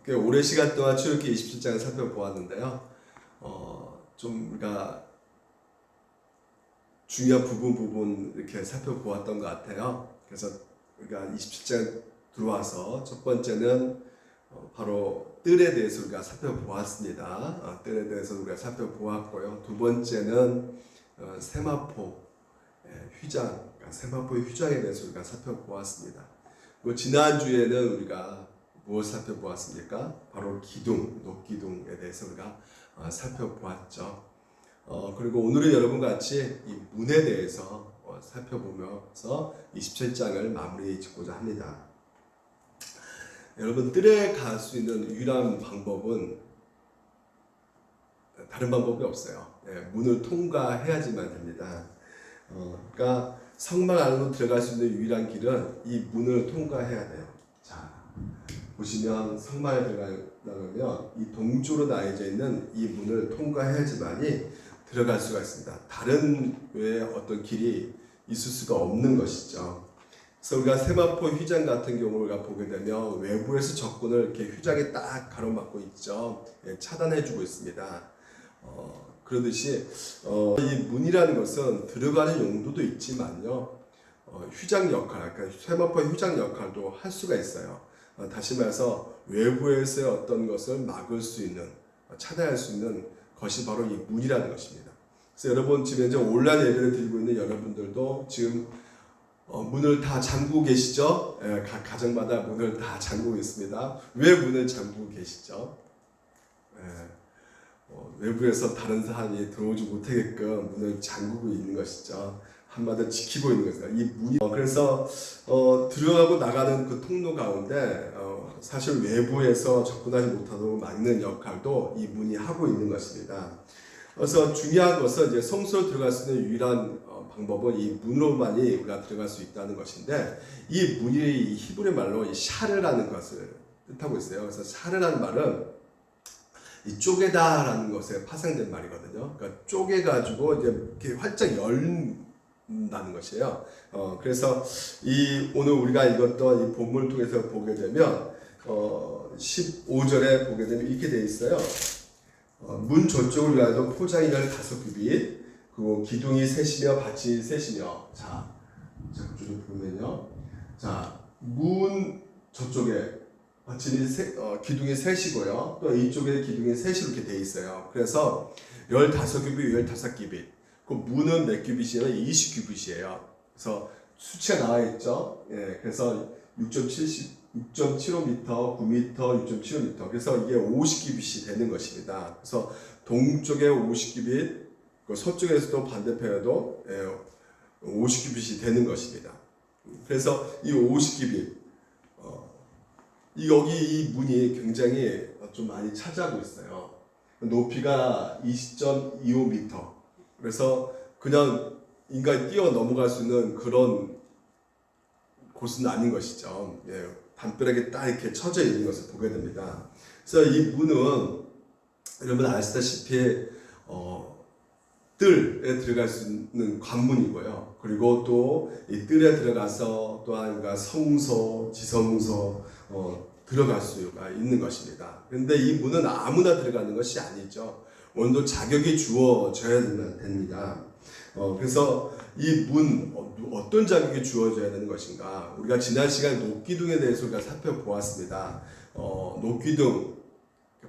꽤 오랜 시간 동안 출애굽기 27장을 살펴보았는데요. 좀 우리가 중요한 부분 이렇게 살펴보았던 것 같아요. 그래서 우리가 27장 들어와서 첫 번째는 바로 뜰에 대해서 우리가 살펴보았습니다. 뜰에 대해서 우리가 살펴보았고요. 두 번째는 세마포 휘장, 세마포의 휘장에 대해서 우리가 살펴보았습니다. 그리고 지난주에는 우리가 무엇을 살펴보았습니까? 바로 기둥, 녹기둥에 대해서 우리가 살펴보았죠. 그리고 오늘은 여러분과 같이 이 문에 대해서 살펴보면서 27장을 마무리 짓고자 합니다. 여러분, 뜰에 갈 수 있는 유일한 방법은 다른 방법이 없어요. 문을 통과해야지만 됩니다. 그러니까 성막 안으로 들어갈 수 있는 유일한 길은 이 문을 통과해야 돼요. 자, 보시면 성막에 들어가려면 이 동쪽으로 나뉘어져 있는 이 문을 통과해야지만이 들어갈 수가 있습니다. 다른 외에 어떤 길이 있을 수가 없는 것이죠. 그래서 우리가 세마포 휘장 같은 경우를 우리가 보게 되면 외부에서 적군을 이렇게 휘장에 딱 가로막고 있죠. 차단해주고 있습니다. 그러듯이 이 문이라는 것은 들어가는 용도도 있지만요, 휘장 역할, 그러니까 세마포의 휘장 역할도 할 수가 있어요. 다시 말해서 외부에서의 어떤 것을 막을 수 있는, 차단할 수 있는 것이 바로 이 문이라는 것입니다. 그래서 여러분 지금 이제 온라인 예배를 드리고 있는 여러분들도 지금 문을 다 잠그고 계시죠? 각 가정마다 문을 다 잠그고 있습니다. 왜 문을 잠그고 계시죠? 외부에서 다른 사람이 들어오지 못하게끔 문을 잠그고 있는 것이죠. 한마디로 지키고 있는 것이다. 이 문이 그래서 들어가고 나가는 그 통로 가운데 사실 외부에서 접근하지 못하도록 막는 역할도 이 문이 하고 있는 것입니다. 그래서 중요한 것은 이제 성소로 들어갈 수 있는 유일한 방법은 이 문으로만이 우리가 들어갈 수 있다는 것인데, 이 문이 히브리 말로 이 샤르라는 것을 뜻하고 있어요. 그래서 샤르라는 말은 이 쪼개다라는 것에 파생된 말이거든요. 그러니까 쪼개가지고 이제 이렇게 활짝 열다는 것이에요. 그래서 오늘 우리가 읽었던 이 본문을 통해서 보게 되면 15절에 보게 되면 이렇게 되어 있어요. 문 저쪽을 위하여 포장이 15규빗, 그리고 기둥이 셋이며 밭이 셋이며. 자, 저쪽을 보면요. 자, 문 저쪽에 기둥이 셋이고요. 또 이쪽에 기둥이 셋이 이렇게 되어 있어요. 그래서 15규빗, 15규빗. 그 문은 몇 규빗이냐면 20규빗이에요. 그래서 수치가 나와 있죠. 그래서 6.75m, 9m, 6.75m. 그래서 이게 50규빗이 되는 것입니다. 그래서 동쪽에 50규빗, 서쪽에서도 반대편에도 50규빗이 되는 것입니다. 그래서 이 50규빗, 여기 이 문이 굉장히 좀 많이 차지하고 있어요. 높이가 20.25m. 그래서 그냥 인간이 뛰어 넘어갈 수 있는 그런 곳은 아닌 것이죠. 담벼락에 딱 이렇게 쳐져 있는 것을 보게 됩니다. 그래서 이 문은 여러분 아시다시피 뜰에 들어갈 수 있는 관문이고요. 그리고 또 이 뜰에 들어가서 또한 성소, 지성소 들어갈 수가 있는 것입니다. 그런데 이 문은 아무나 들어가는 것이 아니죠. 오늘도 자격이 주어져야 됩니다. 그래서 이 문, 어떤 자격이 주어져야 되는 것인가? 우리가 지난 시간에 녹기둥에 대해서 우리가 살펴보았습니다. 녹기둥,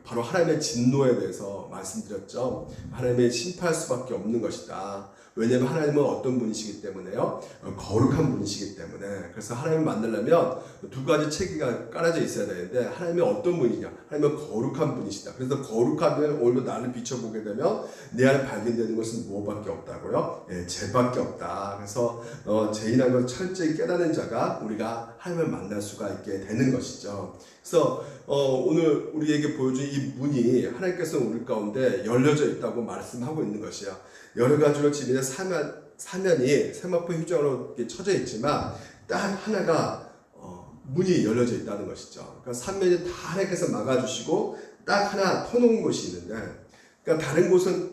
바로 하나님의 진노에 대해서 말씀드렸죠. 하나님의 심판할 수밖에 없는 것이다. 왜냐하면 하나님은 어떤 분이시기 때문에요? 거룩한 분이시기 때문에. 그래서 하나님을 만나려면 두 가지 체계가 깔아져 있어야 되는데, 하나님이 어떤 분이냐? 하나님은 거룩한 분이시다. 그래서 거룩하면 오늘도 나를 비춰보게 되면 내 안에 발견되는 것은 무엇밖에 없다고요? 죄밖에 없다. 그래서 죄인한 걸 철저히 깨닫는 자가 우리가 하나님을 만날 수가 있게 되는 것이죠. 그래서 오늘 우리에게 보여준 이 문이 하나님께서 우리 가운데 열려져 있다고 말씀하고 있는 것이야. 여러 가지로 지금 사면이 세마포 휘장으로 이렇게 쳐져 있지만 딱 하나가 문이 열려져 있다는 것이죠. 그러니까 삼면이 다 하나님께서 막아주시고 딱 하나 터놓은 곳이 있는데, 그러니까 다른 곳은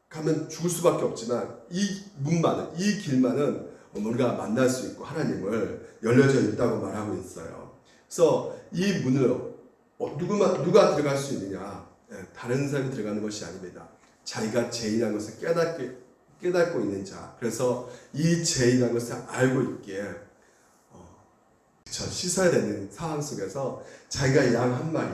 가면 죽을 수밖에 없지만 이 문만은, 이 길만은 우리가 만날 수 있고 하나님을 열려져 있다고 말하고 있어요. 그래서 이 문을 누가 들어갈 수 있느냐? 다른 사람이 들어가는 것이 아닙니다. 자기가 죄인이라는 것을 깨닫고 있는 자. 그래서 이 죄인이라는 것을 알고 있기에 씻어야 되는 상황 속에서 자기가 양 한 마리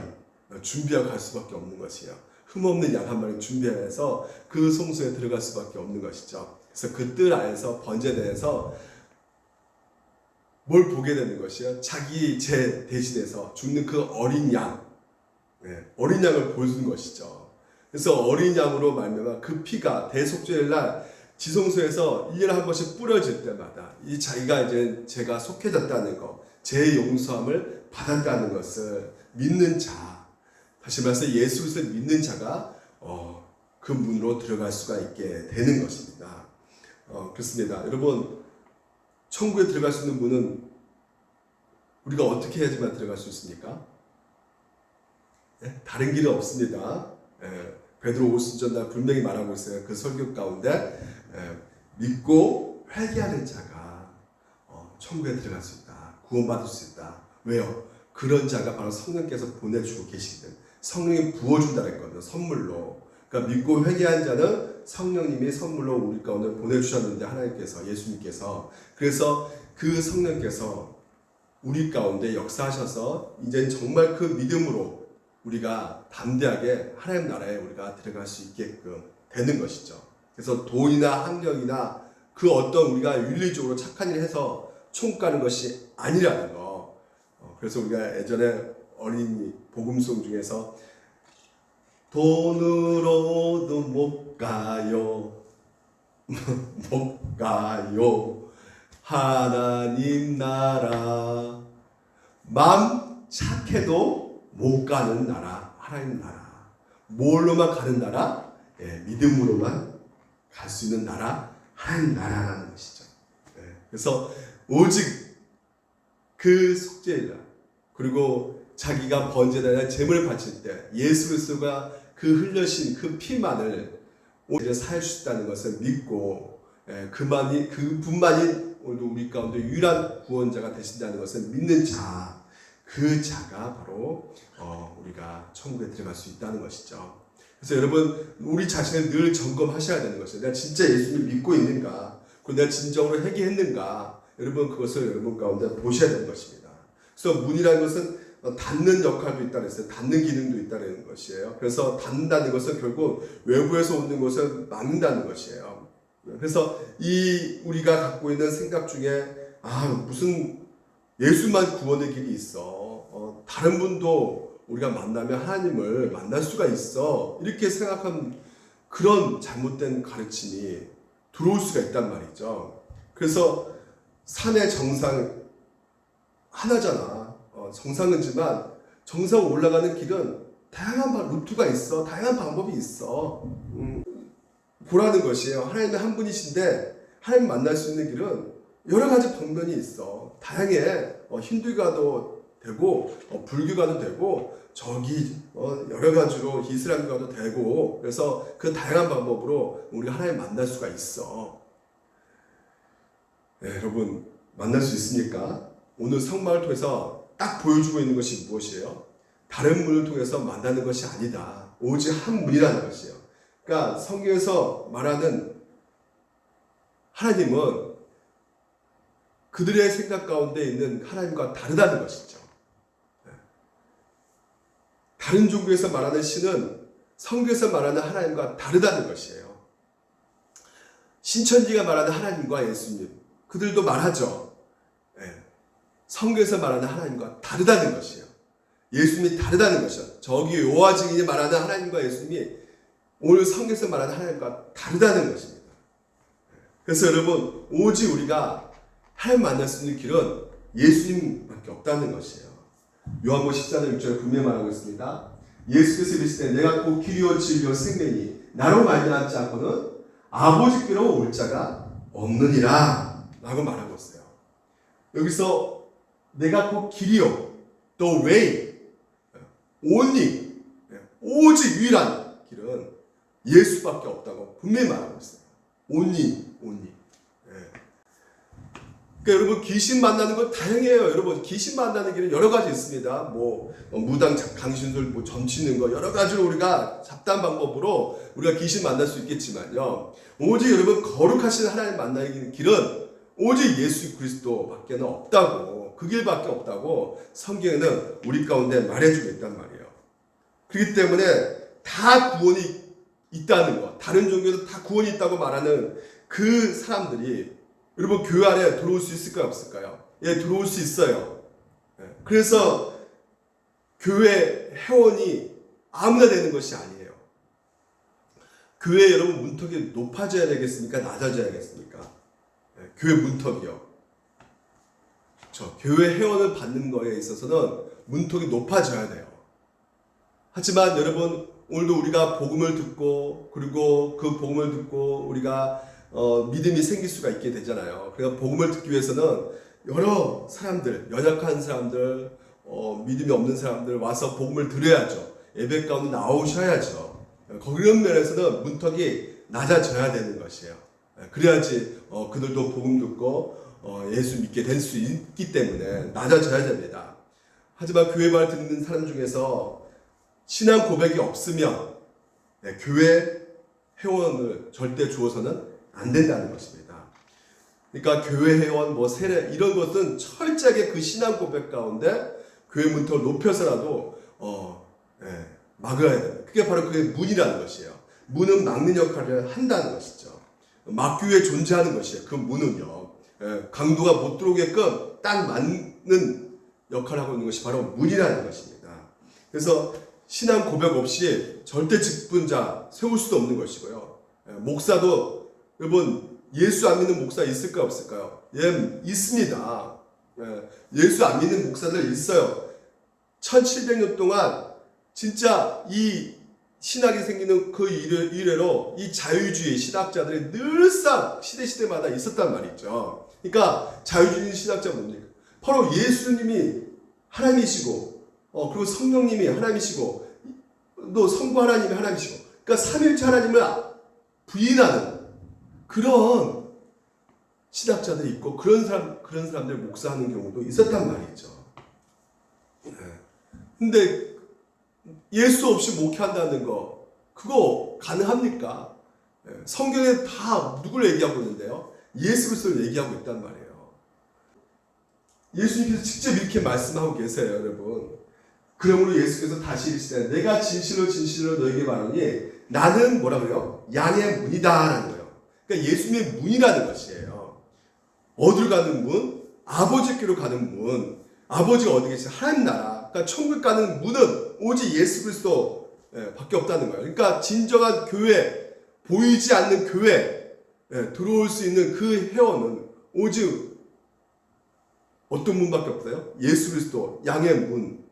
준비하고 갈 수밖에 없는 것이에요. 흠없는 양 한 마리 준비해서 그 성소에 들어갈 수밖에 없는 것이죠. 그래서 그 뜰 안에서 번제대에서 뭘 보게 되는 것이요? 자기 죄 대신해서 죽는 그 어린 양, 어린 양을 보여주는 것이죠. 그래서 어린 양으로 말미암아 그 피가 대속죄일 날 지성소에서 1년에 한 번씩 뿌려질 때마다 이 자기가 이제 죄가 속해졌다는 것, 죄의 용서함을 받았다는 것을 믿는 자, 다시 말해서 예수 그리스도를 믿는 자가 그 문으로 들어갈 수가 있게 되는 것입니다. 그렇습니다. 여러분, 천국에 들어갈 수 있는 문은 우리가 어떻게 해야지만 들어갈 수 있습니까? 다른 길은 없습니다. 베드로 오순절날 분명히 말하고 있어요. 그 설교 가운데 믿고 회개하는 자가 천국에 들어갈 수 있다. 구원받을 수 있다. 왜요? 그런 자가 바로 성령께서 보내주고 계시거든. 성령이 부어준다 했거든요. 선물로. 그러니까 믿고 회개한 자는 성령님이 선물로 우리 가운데 보내주셨는데, 하나님께서, 예수님께서. 그래서 그 성령께서 우리 가운데 역사하셔서 이제 정말 그 믿음으로 우리가 담대하게 하나님 나라에 우리가 들어갈 수 있게끔 되는 것이죠. 그래서 돈이나 학력이나 그 어떤 우리가 윤리적으로 착한 일을 해서 천국 가는 것이 아니라는 거. 그래서 우리가 예전에 어린이 복음송 중에서 돈으로도 못 가요. 못 가요. 하나님 나라. 마음 착해도 못 가는 나라. 하나님 나라. 뭘로만 가는 나라? 믿음으로만 갈 수 있는 나라. 하나님 나라라는 것이죠. 그래서 오직 그 속죄자, 그리고 자기가 번제단에 제물을 바칠 때 예수 그리스도가 그 흘려신 그 피만을 오히려 사해 주셨다는 것을 믿고 그분만이 우리 가운데 유일한 구원자가 되신다는 것을 믿는 자, 그 자가 바로 우리가 천국에 들어갈 수 있다는 것이죠. 그래서 여러분, 우리 자신을 늘 점검하셔야 되는 것이에요. 내가 진짜 예수님을 믿고 있는가? 그리고 내가 진정으로 회개했는가? 여러분, 그것을 여러분 가운데 보셔야 되는 것입니다. 그래서 문이라는 것은 닫는 역할도 있다는 것이에요. 닫는 기능도 있다는 것이에요. 그래서 닫는다는 것은 결국 외부에서 오는 것을 막는다는 것이에요. 그래서 우리가 갖고 있는 생각 중에 무슨 예수만 구원의 길이 있어. 다른 분도 우리가 만나면 하나님을 만날 수가 있어. 이렇게 생각한 그런 잘못된 가르침이 들어올 수가 있단 말이죠. 그래서 산의 정상 하나잖아. 정상이지만 정상 올라가는 길은 다양한 루트가 있어. 다양한 방법이 있어. 보라는 것이에요. 하나님은 한 분이신데 하나님 만날 수 있는 길은 여러 가지 방면이 있어. 다양해. 힌두교가도 되고 불교가도 되고 저기 여러 가지로 이슬람교가도 되고, 그래서 그 다양한 방법으로 우리가 하나님 만날 수가 있어. 여러분, 만날 수 있습니까? 오늘 성막을 통해서 딱 보여주고 있는 것이 무엇이에요? 다른 문을 통해서 만나는 것이 아니다. 오직 한 문이라는 것이에요. 그러니까 성경에서 말하는 하나님은 그들의 생각 가운데 있는 하나님과 다르다는 것이죠. 다른 종교에서 말하는 신은 성경에서 말하는 하나님과 다르다는 것이에요. 신천지가 말하는 하나님과 예수님, 그들도 말하죠. 성경에서 말하는 하나님과 다르다는 것이에요. 예수님이 다르다는 것이죠. 저기 여호와 증인이 말하는 하나님과 예수님이 오늘 성경에서 말하는 하나님과 다르다는 것입니다. 그래서 여러분, 오직 우리가 하나님 만날 수 있는 길은 예수님밖에 없다는 것이에요. 요한복음 14장 6절에 분명히 말하고 있습니다. 예수께서 이르시되 내가 곧 길이요 진리요 생명이니 나로 말미암지 않고는 아버지께로 올 자가 없느니라 라고 말하고 있어요. 여기서 내가 곧 길이요, the way, only, 오직 유일한 길은 예수밖에 없다고 분명히 말하고 있어요. only. 그러니까 여러분 귀신 만나는 건 다양해요. 여러분 귀신 만나는 길은 여러 가지 있습니다. 무당 강신술 점치는 거 여러 가지로 우리가 잡다한 방법으로 우리가 귀신 만날 수 있겠지만요. 오직 여러분 거룩하신 하나님 만나는 길은 오직 예수 그리스도밖에는 없다고, 그 길밖에 없다고 성경에는 우리 가운데 말해주고 있단 말이에요. 그렇기 때문에 다 구원이 있다는 것, 다른 종교도 다 구원이 있다고 말하는 그 사람들이 여러분 교회 안에 들어올 수 있을까요, 없을까요? 예, 들어올 수 있어요. 그래서 교회 회원이 아무나 되는 것이 아니에요. 교회 여러분 문턱이 높아져야 되겠습니까? 낮아져야겠습니까? 교회 문턱이요. 교회 회원을 받는 거에 있어서는 문턱이 높아져야 돼요. 하지만 여러분 오늘도 우리가 복음을 듣고 그리고 그 복음을 듣고 우리가 믿음이 생길 수가 있게 되잖아요. 그러니까 복음을 듣기 위해서는 여러 사람들, 연약한 사람들, 믿음이 없는 사람들 와서 복음을 들어야죠. 예배 가운데 나오셔야죠. 그런 면에서는 문턱이 낮아져야 되는 것이에요. 그래야지 그들도 복음 듣고 예수 믿게 될 수 있기 때문에 낮아져야 됩니다. 하지만 교회 말 듣는 사람 중에서 신앙 고백이 없으면 교회 회원을 절대 주어서는 안 된다는 것입니다. 그러니까 교회 회원, 세례 이런 것은 철저하게 그 신앙 고백 가운데 교회 문턱을 높여서라도 막아야 됩니다. 그게 바로 그게 문이라는 것이에요. 문은 막는 역할을 한다는 것이죠. 막기 위해 존재하는 것이에요. 그 문은요. 강도가 못 들어오게끔 딱 막는 역할을 하고 있는 것이 바로 문이라는 것입니다. 그래서 신앙 고백 없이 절대 직분자 세울 수도 없는 것이고요. 목사도 여러분 예수 안 믿는 목사 있을까요, 없을까요? 예, 있습니다. 예수 안 믿는 목사들 있어요. 1700년 동안 진짜 이 신학이 생기는 그 이래로 이 자유주의 신학자들이 늘상 시대마다 있었단 말이죠. 그러니까 자유주의 신학자 뭡니까? 바로 예수님이 하나님이시고 그리고 성령님이 하나님이시고 또 성부 하나님이 하나님이시고 그러니까 삼일체 하나님을 부인하는 그런 신학자들이 있고 그런 사람들 목사하는 경우도 있었단 말이죠. 근데 예수 없이 목회한다는 거 그거 가능합니까? 성경에 다 누굴 얘기하고 있는데요? 예수 그리스도를 얘기하고 있단 말이에요. 예수님께서 직접 이렇게 말씀하고 계세요, 여러분. 그러므로 예수께서 다시 이르시되 내가 진실로 너에게 말하니 나는 뭐라고요? 양의 문이다라는 거예요. 그러니까 예수님의 문이라는 것이에요. 어디로 가는 문? 아버지께로 가는 문. 아버지가 어디 계시죠? 하나님 나라. 그러니까 천국 가는 문은 오직 예수 그리스도 밖에 없다는 거예요. 그러니까 진정한 교회, 보이지 않는 교회 들어올 수 있는 그 회원은 오직 어떤 문밖에 없어요? 예수 그리스도 양의 문.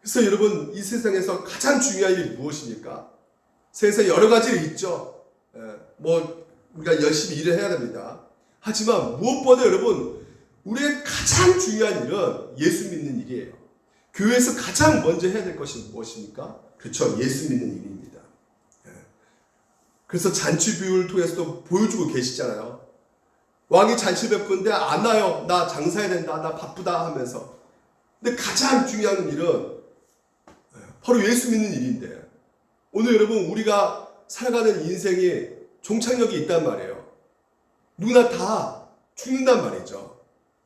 그래서 여러분 이 세상에서 가장 중요한 일이 무엇입니까? 세상에 여러 가지 일이 있죠. 우리가 열심히 일을 해야 됩니다. 하지만 무엇보다 여러분 우리의 가장 중요한 일은 예수 믿는 일이에요. 교회에서 가장 먼저 해야 될 것이 무엇입니까? 그렇죠. 예수 믿는 일입니다. 그래서 잔치 비유를 통해서도 보여주고 계시잖아요. 왕이 잔치 베푸는데 안 와요. 나 장사해야 된다. 나 바쁘다 하면서. 근데 가장 중요한 일은 바로 예수 믿는 일인데 오늘 여러분 우리가 살아가는 인생이 종착역이 있단 말이에요. 누구나 다 죽는단 말이죠.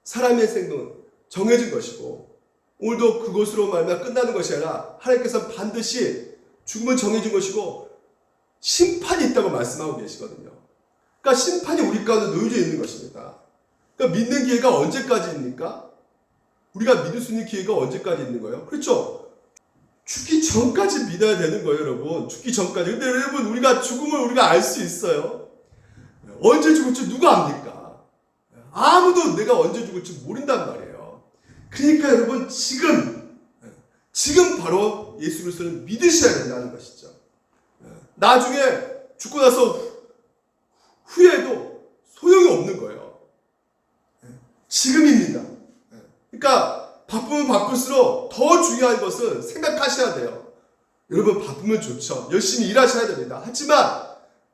사람의 생은 정해진 것이고 오늘도 그것으로 말미암아 끝나는 것이 아니라 하나님께서 반드시 죽음은 정해진 것이고 심판이 있다고 말씀하고 계시거든요. 그러니까 심판이 우리 가운데 놓여져 있는 것입니다. 그러니까 믿는 기회가 언제까지입니까? 우리가 믿을 수 있는 기회가 언제까지 있는 거예요? 그렇죠. 죽기 전까지 믿어야 되는 거예요, 여러분. 죽기 전까지. 근데 여러분, 우리가 죽음을 우리가 알 수 있어요. 언제 죽을지 누가 압니까? 아무도 내가 언제 죽을지 모른단 말이에요. 그러니까 여러분, 지금 바로 예수 그리스도를 믿으셔야 된다는 것이죠. 나중에 죽고 나서 후회도 소용이 없는 거예요. 지금입니다. 그러니까 바쁘면 바쁠수록 더 중요한 것은 생각하셔야 돼요. 여러분 바쁘면 좋죠. 열심히 일하셔야 됩니다. 하지만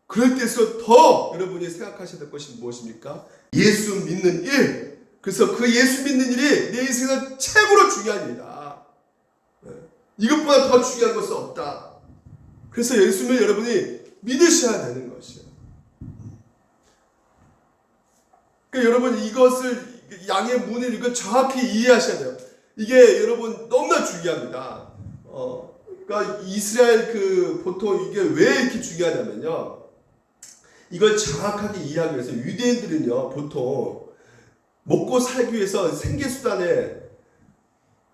그럴 때일수록 더 여러분이 생각하셔야 될 것이 무엇입니까? 예수 믿는 일. 그래서 그 예수 믿는 일이 내 인생에서 최고로 중요한 일이다. 이것보다 더 중요한 것은 없다. 그래서 예수님을 여러분이 믿으셔야 되는 것이에요. 그러니까 여러분 이것을 양의 문을 이거 정확히 이해하셔야 돼요. 이게 여러분 너무나 중요합니다. 그러니까 이스라엘 보통 이게 왜 이렇게 중요하냐면요. 이걸 정확하게 이해하기 위해서 유대인들은요 보통 먹고 살기 위해서 생계수단에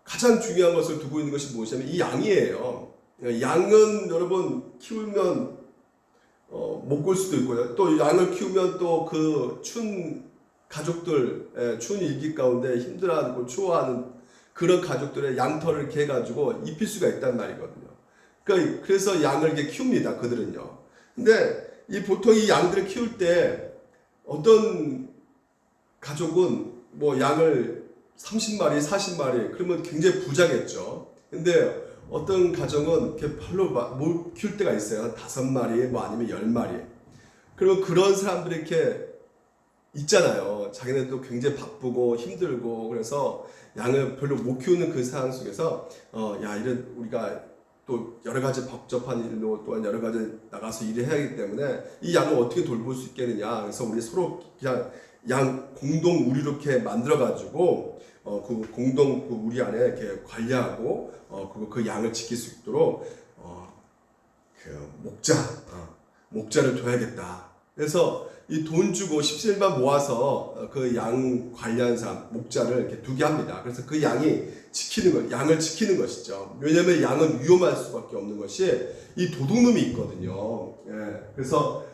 가장 중요한 것을 두고 있는 것이 무엇이냐면 이 양이에요. 양은 여러분 키우면 못 꿀 수도 있고요. 또 양을 키우면 또 그 춘 가족들, 추운 일기 가운데 힘들어하고 추워하는 그런 가족들의 양털을 이렇게 해가지고 입힐 수가 있단 말이거든요. 그래서 양을 이렇게 키웁니다. 그들은요. 근데 보통 이 양들을 키울 때 어떤 가족은 뭐 양을 30마리, 40마리 그러면 굉장히 부자겠죠. 근데 어떤 가정은 이렇게 별로 못 키울 때가 있어요. 5마리, 뭐 아니면 10마리. 그러면 그런 사람들이 이렇게 있잖아요. 자기네도 굉장히 바쁘고 힘들고 그래서 양을 별로 못 키우는 그 상황 속에서 이런 우리가 또 여러 가지 복잡한 일로 또한 여러 가지 나가서 일을 해야 하기 때문에 이 양을 어떻게 돌볼 수 있겠느냐. 그래서 우리 서로 그냥 양 공동 우리 이렇게 만들어 가지고 그 공동 그 우리 안에 이렇게 관리하고 그 양을 지킬 수 있도록 그 목자를 둬야겠다. 그래서 이 돈 주고 17만 모아서 그 양 관리하는 사람 목자를 이렇게 두게 합니다. 그래서 그 양이 양을 지키는 것이죠. 왜냐하면 양은 위험할 수밖에 없는 것이 이 도둑놈이 있거든요. 그래서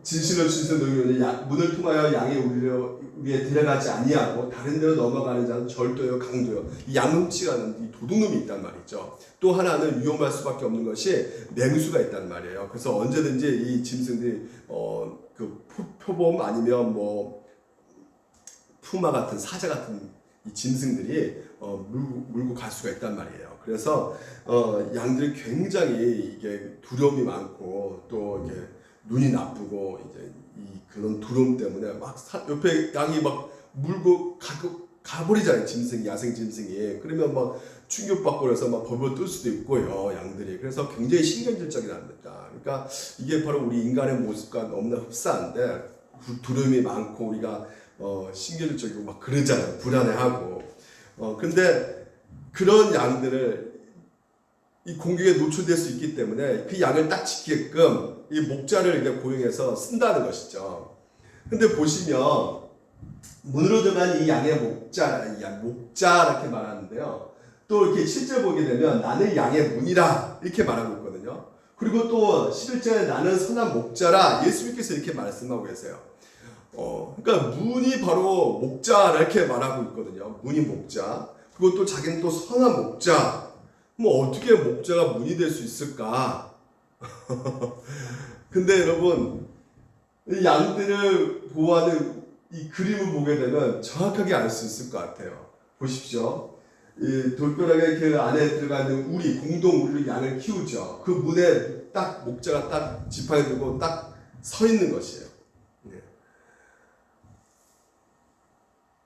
진실로 너희는 문을 통하여 양이 우리에 들어가지 아니하고 다른 데로 넘어가는 자는 절도요 강도요 이 양 훔치가는 이 도둑놈이 있단 말이죠. 또 하나는 위험할 수밖에 없는 것이 맹수가 있단 말이에요. 그래서 언제든지 이 짐승들이 그 표범 아니면 뭐 푸마 같은 사자 같은 이 짐승들이 물고 갈 수가 있단 말이에요. 그래서 양들이 굉장히 이게 두려움이 많고 또 이게 눈이 나쁘고 이제 그런 두려움 때문에 막 옆에 양이 막 물고 가버리잖아요. 야생 짐승이. 그러면 막 충격받고 그래서 막 벌벌 떨 수도 있고요. 양들이. 그래서 굉장히 신경질적이랍니다. 그러니까 이게 바로 우리 인간의 모습과 너무나 흡사한데 두려움이 많고 우리가 신경질적이고 막 그러잖아요. 불안해하고. 근데 그런 양들을 이 공격에 노출될 수 있기 때문에 그 양을 딱 지키게끔 이 목자를 이렇게 고용해서 쓴다는 것이죠. 근데 보시면 문으로 들어간 이 양의 목자 이렇게 말하는데요. 또 이렇게 실제 보게 되면 나는 양의 문이라 이렇게 말하고 있거든요. 그리고 또 11절에 나는 선한 목자라 예수님께서 이렇게 말씀하고 계세요. 그러니까 문이 바로 목자라 이렇게 말하고 있거든요. 문이 목자. 그리고 또 자기는 또 선한 목자. 뭐 어떻게 목자가 문이 될 수 있을까? 근데 여러분 이 양들을 보호하는 이 그림을 보게 되면 정확하게 알 수 있을 것 같아요. 보십시오. 이 돌벼락의 그 안에 들어가 있는 우리 공동 우리로 양을 키우죠. 그 문에 딱 목자가 딱 지팡이 들고 딱 서 있는 것이에요.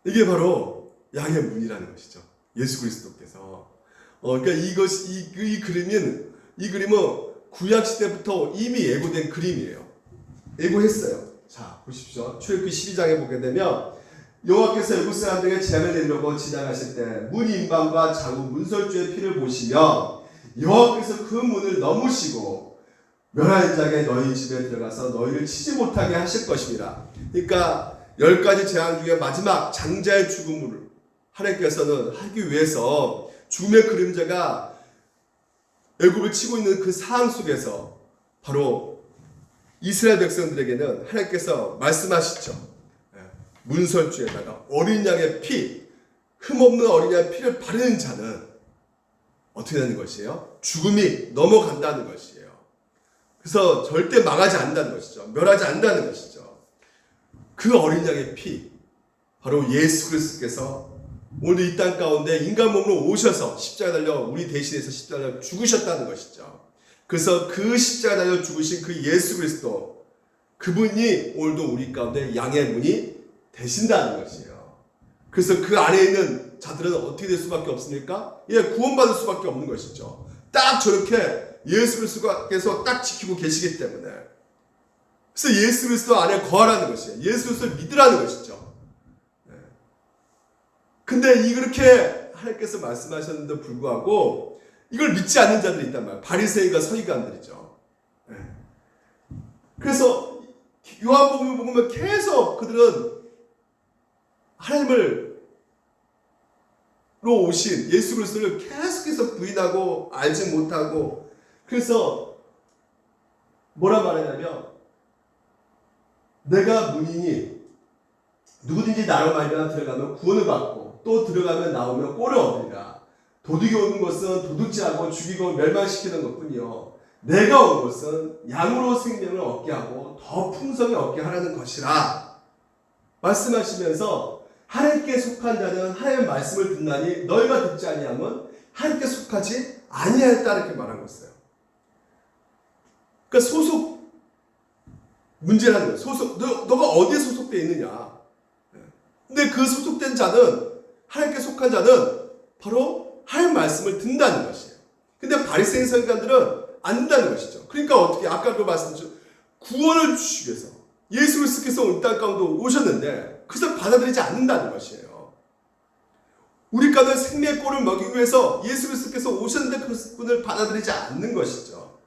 이게 바로 양의 문이라는 것이죠. 예수 그리스도께서. 그러니까 이 그림은 구약 시대부터 이미 예고된 그림이에요. 예고했어요. 자, 보십시오. 출애굽기 12장에 보게 되면 여호와께서 애굽 사람들에게 재앙을 내리려고 지나가실 때 문 임방과 좌우 문설주의 피를 보시며 여호와께서 그 문을 넘으시고 멸하는 자에게 너희 집에 들어가서 너희를 치지 못하게 하실 것입니다. 그러니까 10가지 재앙 중에 마지막 장자의 죽음을 하나님께서는 하기 위해서 죽음의 그림자가 애굽을 치고 있는 그 상황 속에서 바로 이스라엘 백성들에게는 하나님께서 말씀하시죠. 문설주에다가 어린 양의 피, 흠없는 어린 양의 피를 바르는 자는 어떻게 되는 것이에요? 죽음이 넘어간다는 것이에요. 그래서 절대 망하지 않는다는 것이죠. 멸하지 않는다는 것이죠. 그 어린 양의 피, 바로 예수 그리스도께서 오늘 이 땅 가운데 인간 몸으로 오셔서 십자가 달려 우리 대신해서 십자가 달려 죽으셨다는 것이죠. 그래서 그 십자가 달려 죽으신 그 예수 그리스도, 그분이 오늘도 우리 가운데 양의 문이 되신다는 것이에요. 그래서 그 안에 있는 자들은 어떻게 될 수밖에 없습니까? 예, 구원받을 수밖에 없는 것이죠. 딱 저렇게 예수 그리스도께서 딱 지키고 계시기 때문에. 그래서 예수 그리스도 안에 거하라는 것이에요. 예수 그리스도를 믿으라는 것이죠. 근데 이렇게 하나님께서 말씀하셨는데 불구하고 이걸 믿지 않는 자들이 있단 말이에요. 바리새인과 서기관들이죠. 그래서 요한복음을 보면 계속 그들은 하나님을 로 오신 예수 그리스도를 계속해서 부인하고 알지 못하고, 그래서 뭐라 말하냐면 내가 문이니 누구든지 나로 말미암아 들어가면 구원을 받고 또 들어가면 나오면 꼴을 얻으리라. 도둑이 오는 것은 도둑질하고 죽이고 멸망시키는 것뿐이요 내가 온 것은 양으로 생명을 얻게 하고 더 풍성히 얻게 하라는 것이라 말씀하시면서, 하나님께 속한 자는 하나님의 말씀을 듣나니 너희가 듣지 아니하면 하나님께 속하지 아니하였다 이렇게 말한 것이에요. 그러니까 소속 문제라는 거예요. 소속, 너가 어디에 소속되어 있느냐. 근데 그 소속된 자는, 하나님께 속한 자는 바로 하나님 말씀을 듣는다는 것이에요. 근데 바리새인 서기관들은 안 듣는다는 것이죠. 그러니까 어떻게, 아까 그 말씀드렸죠. 구원을 주시기 위해서 예수 그리스도께서 이 땅 가운데 오셨는데 그것을 받아들이지 않는다는 것이에요. 우리 가운데 생명의 꼴을 먹이기 위해서 예수 그리스도께서 오셨는데 그분을 받아들이지 않는 것이죠.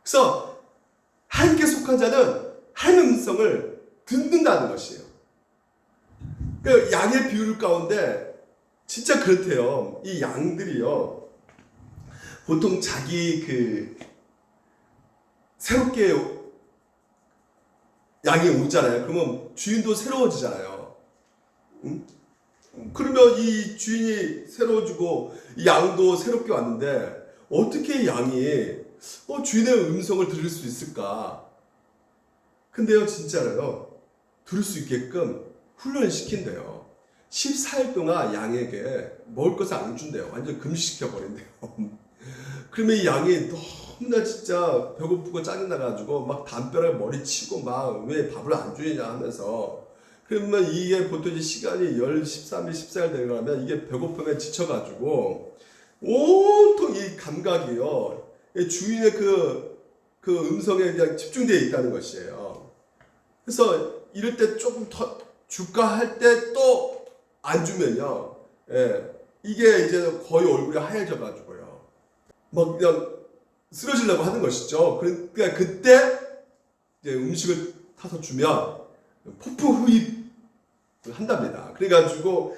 그래서 하나님께 속한 자는 하나님의 음성을 듣는다는 것이에요. 그 양의 비율 가운데 진짜 그렇대요. 이 양들이요, 보통 자기 새롭게 양이 오잖아요. 그러면 주인도 새로워지잖아요. 응? 그러면 이 주인이 새로워지고 이 양도 새롭게 왔는데 어떻게 양이 주인의 음성을 들을 수 있을까? 근데요, 진짜로요, 들을 수 있게끔 훈련을 시킨대요. 14일 동안 양에게 먹을 것을 안 준대요. 완전 금식시켜버린대요. 그러면 이 양이 너무나 진짜 배고프고 짜증나가지고 막 담벼락에 머리 치고 막 왜 밥을 안 주느냐 하면서, 그러면 이게 보통 이제 시간이 13일, 14일 되면 이게 배고픔에 지쳐가지고 온통 이 감각이요, 주인의 그 음성에 그냥 집중되어 있다는 것이에요. 그래서 이럴 때 조금 더 줄까 할 때 또 안 주면요, 이게 이제 거의 얼굴이 하얘져가지고요, 막 그냥 쓰러지려고 하는 것이죠. 그러니까 그때 이제 음식을 타서 주면 폭풍 흡입을 한답니다. 그래가지고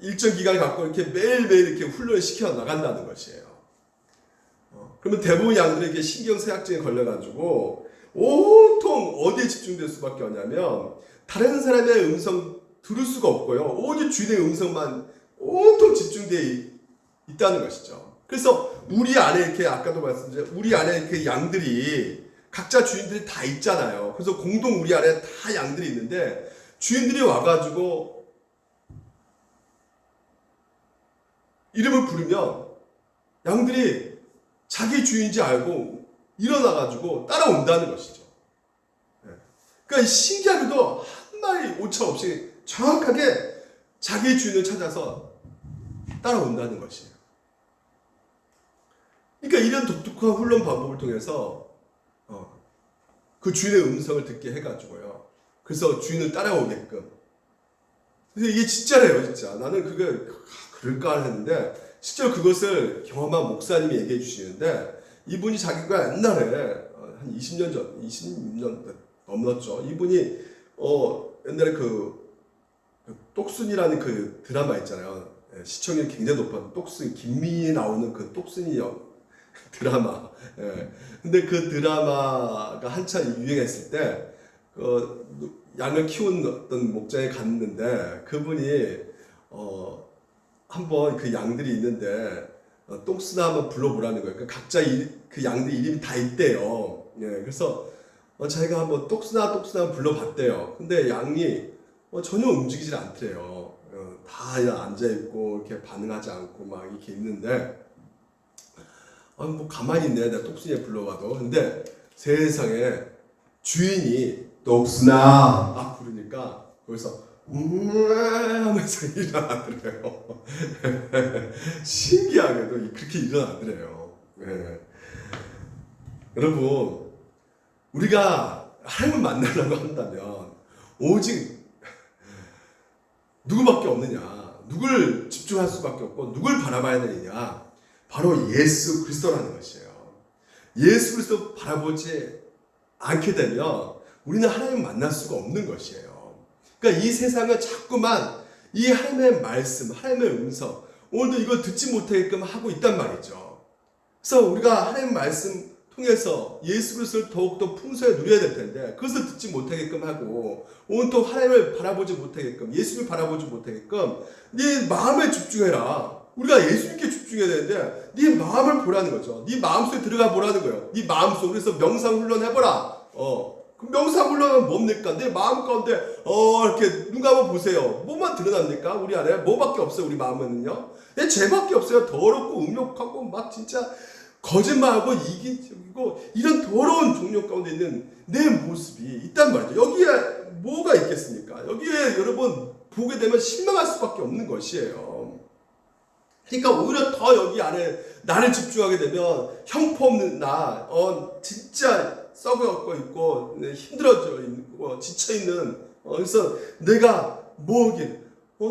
일정 기간을 갖고 이렇게 매일매일 이렇게 훈련을 시켜 나간다는 것이에요. 그러면 대부분 양들이 이렇게 신경쇠약증에 걸려가지고 온통 어디에 집중될 수밖에 없냐면 다른 사람의 음성 들을 수가 없고요, 오직 주인의 음성만 온통 집중되어 있다는 것이죠. 그래서 우리 안에 이렇게, 아까도 말씀드렸죠, 우리 안에 이렇게 양들이 각자 주인들이 다 있잖아요. 그래서 공동 우리 안에 다 양들이 있는데 주인들이 와가지고 이름을 부르면 양들이 자기 주인인지 알고 일어나가지고 따라온다는 것이죠. 그러니까 신기하게도 한 마리 오차 없이 정확하게 자기 주인을 찾아서 따라온다는 것이에요. 그러니까 이런 독특한 훈련 방법을 통해서 그 주인의 음성을 듣게 해가지고요, 그래서 주인을 따라오게끔. 그래서 이게 진짜래요, 진짜. 나는 그게 그럴까 했는데 실제로 그것을 경험한 목사님이 얘기해 주시는데, 이분이 자기가 옛날에 한 20년 넘었죠. 이분이 옛날에 그 똑순이라는 그 드라마 있잖아요. 시청률이 굉장히 높았던 똑순이, 김민희 나오는 그 똑순이 드라마. 근데 그 드라마가 한참 유행했을 때 양을 키운 어떤 목장에 갔는데 그분이 한번 그 양들이 있는데 똥쓰나 한번 불러보라는 거예요. 그러니까 각자 그 양들 이름이 다 있대요. 그래서 자기가 한번 똑쓰나 불러봤대요. 근데 양이 전혀 움직이질 않더래요. 다 그냥 앉아있고 이렇게 반응하지 않고 막 이렇게 있는데, 뭐 가만히 있네, 내가 똑순이에 불러봐도. 근데 세상에 주인이 또 옥순아 부르니까 거기서 하면서 일어나더래요. 신기하게도 그렇게 일어나더래요. 네. 여러분, 우리가 하나님을 만나려고 한다면 오직 누구밖에 없느냐, 누굴 집중할 수밖에 없고 누굴 바라봐야 되느냐, 바로 예수 그리스도라는 것이에요. 예수 그리스도 바라보지 않게 되면 우리는 하나님을 만날 수가 없는 것이에요. 그러니까 이 세상은 자꾸만 이 하나님의 말씀, 하나님의 음성, 오늘도 이걸 듣지 못하게끔 하고 있단 말이죠. 그래서 우리가 하나님의 말씀 통해서 예수 그리스도를 더욱더 풍성히 누려야 될 텐데 그것을 듣지 못하게끔 하고 오늘 또 하나님을 바라보지 못하게끔, 예수를 바라보지 못하게끔 네 마음에 집중해라. 우리가 예수님께 집중해야 되는데 네 마음을 보라는 거죠. 네 마음속에 들어가 보라는 거예요. 네 마음속. 그래서 명상 훈련해보라. 그 명상 훈련은 뭡니까? 내 마음 가운데 이렇게 눈 감아 보세요. 뭐만 드러납니까? 우리 안에 뭐밖에 없어요. 우리 마음에는요. 내 죄밖에 없어요. 더럽고 음욕하고 막 진짜 거짓말하고 이기고 이런 더러운 종력 가운데 있는 내 모습이 있단 말이죠. 여기에 뭐가 있겠습니까? 여기에 여러분 보게 되면 실망할 수밖에 없는 것이에요. 그러니까 오히려 더 여기 안에 나를 집중하게 되면 형편없는 나, 진짜 썩어갖고 있고 힘들어져 있고 지쳐있는, 그래서 내가 뭐긴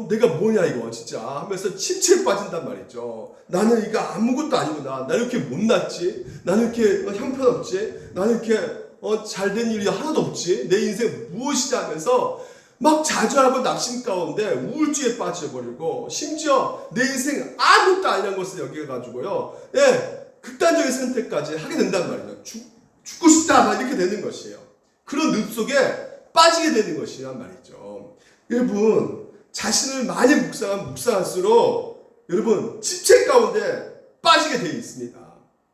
내가 뭐냐 이거 진짜 하면서 침체에 빠진단 말이죠. 나는 이거 아무것도 아니구나. 나는 이렇게 못났지. 나는 이렇게 형편없지. 나는 이렇게 잘된 일이 하나도 없지. 내 인생 무엇이다 하면서 막 좌절하고 낙심 가운데 우울증에 빠져버리고 심지어 내 인생 아무것도 아니라는 것을 여겨가지고요. 극단적인 선택까지 하게 된단 말이죠. 죽고 싶다 막 이렇게 되는 것이에요. 그런 늪 속에 빠지게 되는 것이란 말이죠. 여러분, 자신을 많이 묵상할수록 여러분 침체 가운데 빠지게 되어 있습니다.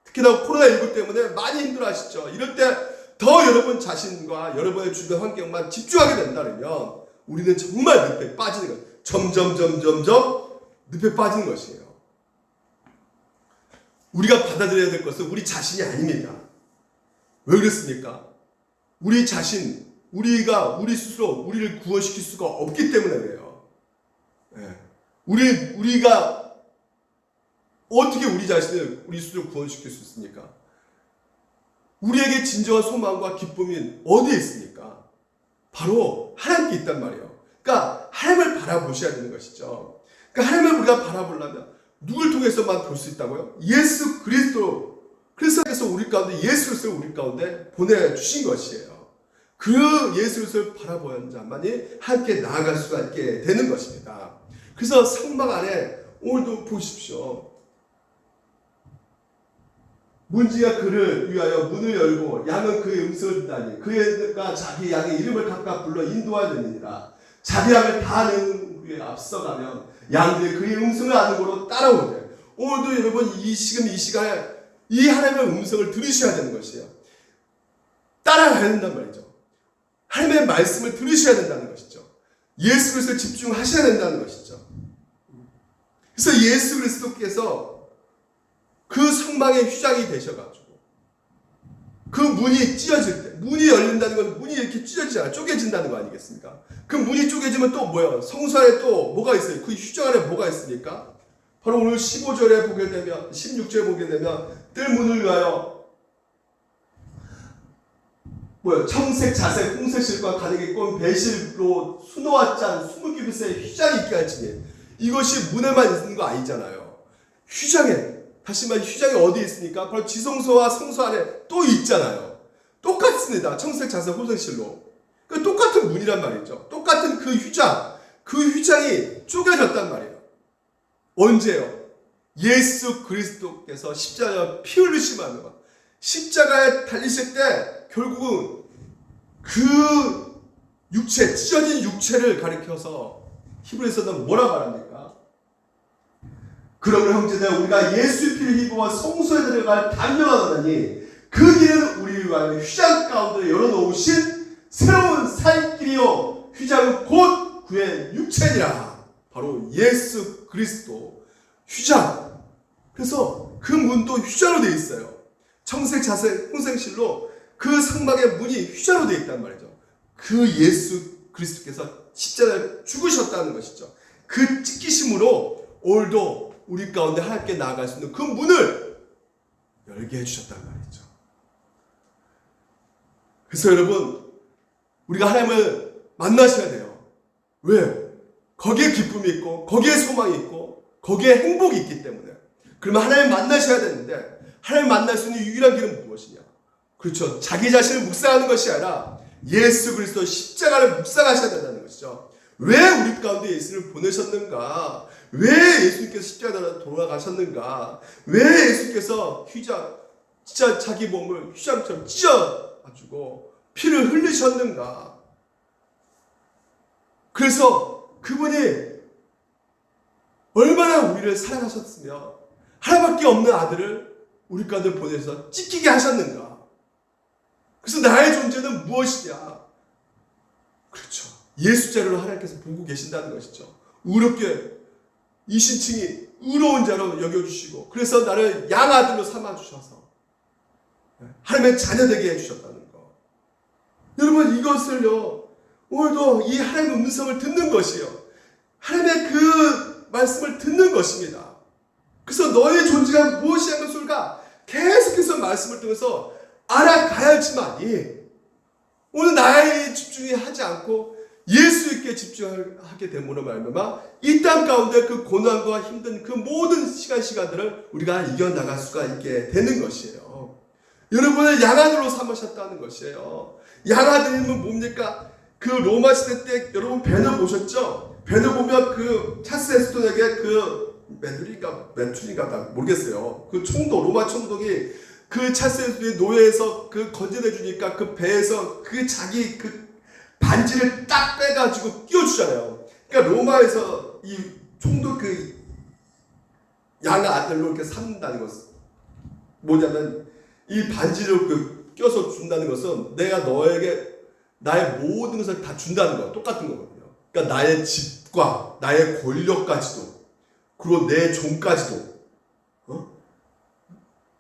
특히나 코로나19 때문에 많이 힘들어하시죠. 이럴 때 더 여러분 자신과 여러분의 주변 환경만 집중하게 된다면 우리는 정말 늪에 빠지는 거예요. 점점 늪에 빠지는 것이에요. 우리가 받아들여야 될 것은 우리 자신이 아닙니다. 왜 그렇습니까? 우리 자신, 우리 스스로 우리를 구원시킬 수가 없기 때문에 그래요. 우리가 어떻게 우리 자신을 우리 스스로 구원시킬 수 있습니까? 우리에게 진정한 소망과 기쁨이 어디에 있습니까? 바로 하나님께 있단 말이에요. 그러니까 하나님을 바라보셔야 되는 것이죠. 그러니까 하나님을 우리가 바라보려면 누굴 통해서만 볼 수 있다고요? 예수 그리스도. 그래서 우리 가운데 예수 그리스도를 우리 가운데 보내주신 것이에요. 그 예수 그리스도를 바라보는 자만이 함께 나아갈 수가 있게 되는 것입니다. 그래서 성막 안에 오늘도 보십시오. 문지가 그를 위하여 문을 열고 양은 그의 음성을 듣다니 그가 자기 양의 이름을 각각 불러 인도하야 되니라. 자기 양을 다 아는 후에 앞서가면 양들이 그의 음성을 아는 거로 따라오되. 오늘도 여러분 이 시간에 이 하나님의 음성을 들으셔야 되는 것이에요. 따라가야 된단 말이죠. 하나님의 말씀을 들으셔야 된다는 것이죠. 예수 그리스도에 집중하셔야 된다는 것이죠. 그래서 예수 그리스도께서 그 성막의 휘장이 되셔가지고 그 문이 찢어질 때, 문이 열린다는 건 문이 이렇게 찢어지잖아요. 쪼개진다는 거 아니겠습니까? 그 문이 쪼개지면 또 뭐예요? 성소 안에 또 뭐가 있어요? 그 휘장 안에 뭐가 있습니까? 바로 오늘 15절에 보게 되면, 16절에 보게 되면 뜰 문을 위하여 청색, 자색, 홍색 실과 가득히 꼰 배실로 수놓아 짠 20규빗의 휘장이 있게 할지니. 이것이 문에만 있는 거 아니잖아요. 휘장에, 다시 말해 휘장이 어디에 있습니까? 바로 지성소와 성소 안에 또 있잖아요. 똑같습니다. 청색, 자색, 홍색 실로. 그 똑같은 문이란 말이죠. 똑같은 그 휘장이 쪼개졌단 말이에요. 언제요? 예수 그리스도께서 십자가에 피 흘리심하는 것. 십자가에 달리실 때 결국은 그 육체, 찢어진 육체를 가리켜서 히브리서는 뭐라 말합니까? 그러므로 형제들, 우리가 예수의 피를 힘입어 성소에 들어갈 단명한 하나니 그 길은 우리 위하여 휘장 가운데 열어놓으신 새로운 살 길이요 휘장은 곧 그의 육체니라. 바로 예수 그리스도 휘장. 그래서 그 문도 휘장으로 되어 있어요. 청색, 자색, 홍색 실로 그 성막의 문이 휘장으로 되어 있단 말이죠. 그 예수 그리스도께서 십자가에 죽으셨다는 것이죠. 그 찢기심으로 오늘도 우리 가운데 하나님께 나아갈 수 있는 그 문을 열게 해주셨단 말이죠. 그래서 여러분, 우리가 하나님을 만나셔야 돼요. 왜? 거기에 기쁨이 있고 거기에 소망이 있고 거기에 행복이 있기 때문에. 그러면 하나님 만나셔야 되는데, 하나님 만날 수 있는 유일한 길은 무엇이냐? 그렇죠. 자기 자신을 묵상하는 것이 아니라 예수 그리스도 십자가를 묵상하셔야 된다는 것이죠. 왜 우리 가운데 예수를 보내셨는가? 왜 예수님께서 십자가로 돌아가셨는가? 왜 예수님께서 진짜 자기 몸을 휘장처럼 찢어가지고 피를 흘리셨는가? 그래서 그분이 얼마나 우리를 사랑하셨으며 하나밖에 없는 아들을 우리 가운데 보내서 찢기게 하셨는가? 그래서 나의 존재는 무엇이냐? 그렇죠. 예수 자료로 하나님께서 보고 계신다는 것이죠. 의롭게 이 신칭이 의로운 자로 여겨주시고, 그래서 나를 양아들로 삼아주셔서 하나님의 자녀 되게 해주셨다는 거. 여러분, 이것을요, 오늘도 이 하나님의 음성을 듣는 것이요, 하나님의 그 말씀을 듣는 것입니다. 그래서 너의 존재가 무엇이냐는 것을 우리가 계속해서 말씀을 통해서 알아가야지만이 오늘 나의 집중이 하지 않고 예수께 집중하게 됨으로 말미암아 이 땅 가운데 그 고난과 힘든 그 모든 시간들을 우리가 이겨나갈 수가 있게 되는 것이에요. 여러분을 양아들로 삼으셨다는 것이에요. 양아들이면 뭡니까? 그 로마 시대 때 여러분 벤을 보셨죠? 벤을 보면 그 찰스 에스톤에게 그 메투리가 모르겠어요. 그 총독, 로마 총독이 그 찰스 에스톤이 노예에서 그 건져내 주니까 그 배에서 그 자기 그 반지를 딱 빼가지고 끼워주잖아요. 그러니까 로마에서 이 총독 그 양아 아들로 이렇게 삼는다는 것은 뭐냐면, 이 반지를 그 껴서 준다는 것은 내가 너에게 나의 모든 것을 다 준다는 거, 똑같은 거거든요. 그러니까 나의 집과 나의 권력까지도, 그리고 내 종까지도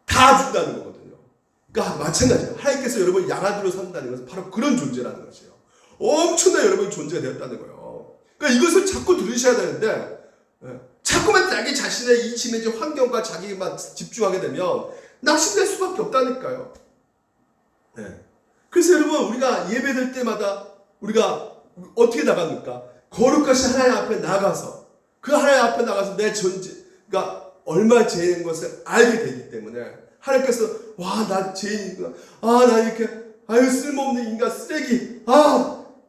다 준다는 거거든요. 그러니까 마찬가지예요. 하나님께서 여러분 양아들로 산다는 것은 바로 그런 존재라는 것이에요. 엄청난 여러분의 존재가 되었다는 거예요. 그러니까 이것을 자꾸 들으셔야 되는데, 자꾸만 자기 자신의 이 지면적 환경과 자기만 집중하게 되면 낙심될 수밖에 없다니까요. 그래서 여러분, 우리가 예배될 때마다 우리가 어떻게 나갑니까? 거룩하신 하나님 앞에 나가서, 그 하나님 앞에 나가서 내 존재가 얼마 죄인 것을 알게 되기 때문에 하나님께서 와, 나 죄인이구나. 나 이렇게 쓸모없는 인간 쓰레기.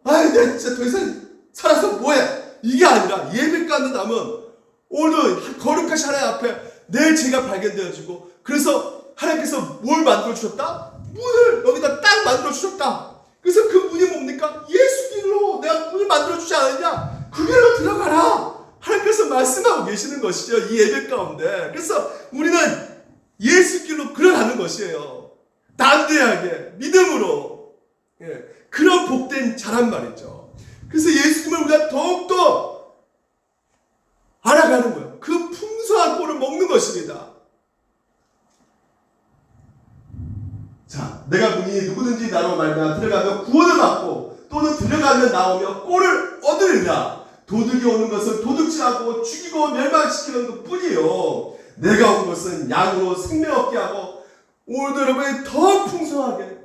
내가 진짜 더 이상 살아서 뭐해? 이게 아니라 예배 가는 남은 오늘 거룩하신 하나님 앞에 내 죄가 발견되어지고, 그래서 하나님께서 뭘 만들어 주셨다? 문을 여기다 딱 만들어 주셨다. 그래서 그 문이 뭡니까? 예수 길로 내가 문을 만들어 주지 않았냐? 그 길로 들어가라. 하나님께서 말씀하고 계시는 것이죠, 이 예배 가운데. 그래서 우리는 예수 길로 걸어가는 것이에요. 담대하게 믿음으로. 그런 복된 자란 말이죠. 그래서 예수님을 우리가 더욱더 알아가는 거예요. 그 풍성한 꼴을 먹는 것입니다. 자, 내가 문이 누구든지 나로 말미암아 들어가면 구원을 받고 또는 들어가면 나오며 꼴을 얻으리라. 도둑이 오는 것은 도둑질하고 죽이고 멸망시키는 것 뿐이요, 내가 온 것은 양으로 생명 얻게 하고 오늘도 여러분이 더 풍성하게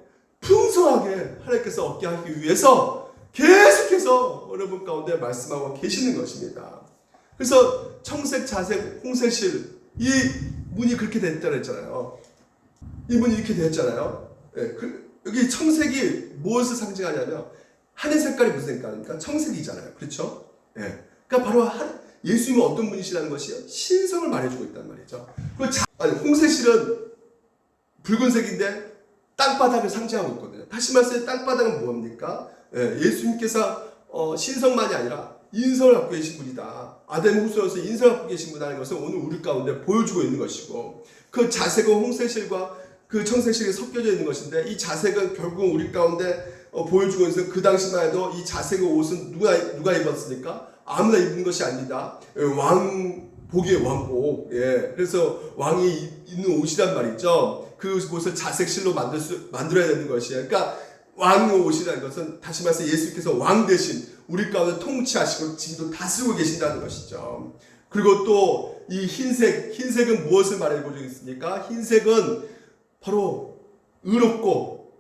하나님께서 얻게 하기 위해서 계속해서 여러분 가운데 말씀하고 계시는 것입니다. 그래서 청색, 자색, 홍색실, 이 문이 그렇게 됐다고 했잖아요. 이 문이 이렇게 되었잖아요. 여기 청색이 무엇을 상징하냐면 하늘 색깔이 무슨 색깔입니까? 청색이잖아요. 그렇죠? 그러니까 바로 예수님은 어떤 분이시라는 것이요, 신성을 말해주고 있단 말이죠. 홍색실은 붉은색인데 땅바닥을 상징하고 있거든요. 다시 말해서 땅바닥은 뭡니까? 예수님께서 신성만이 아니라 인성을 갖고 계신 분이다. 아담 후손으로서 인성을 갖고 계신 분이라는 것을 오늘 우리 가운데 보여주고 있는 것이고, 그 자색은 홍색실과 그 청색실이 섞여져 있는 것인데, 이 자색은 결국 우리 가운데 보여주고 있어서, 그 당시만 해도 이 자색의 옷은 누가 입었습니까? 아무나 입는 것이 아닙니다. 왕복이에요, 왕복. 그래서 왕이 입는 옷이란 말이죠. 그 옷을 자색실로 만들어야 되는 것이에요. 그러니까 왕으로 오시라는 것은 다시 말해서 예수께서 왕 대신 우리 가운데 통치하시고 지금도 다스리고 계신다는 것이죠. 그리고 또 이 흰색은 무엇을 말해보고 있습니까? 흰색은 바로 의롭고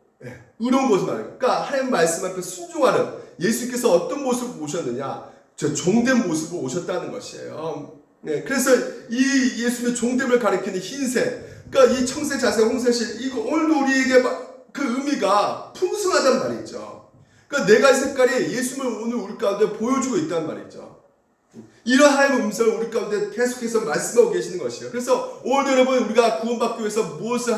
의로운 것을 말해요. 그러니까 하나님 말씀 앞에 순종하는 예수께서 어떤 모습으로 오셨느냐? 저 종된 모습으로 오셨다는 것이에요. 그래서 이 예수님의 종됨을 가리키는 흰색, 그러니까 이 청색, 자색, 홍색실, 이거 오늘도 우리에게 그 의미가 풍성하단 말이죠. 그러니까 네 가지 색깔이 예수님을 오늘 우리 가운데 보여주고 있단 말이죠. 이런 하나님의 음성을 우리 가운데 계속해서 말씀하고 계시는 것이에요. 그래서 오늘 여러분 우리가 구원받기 위해서 무엇을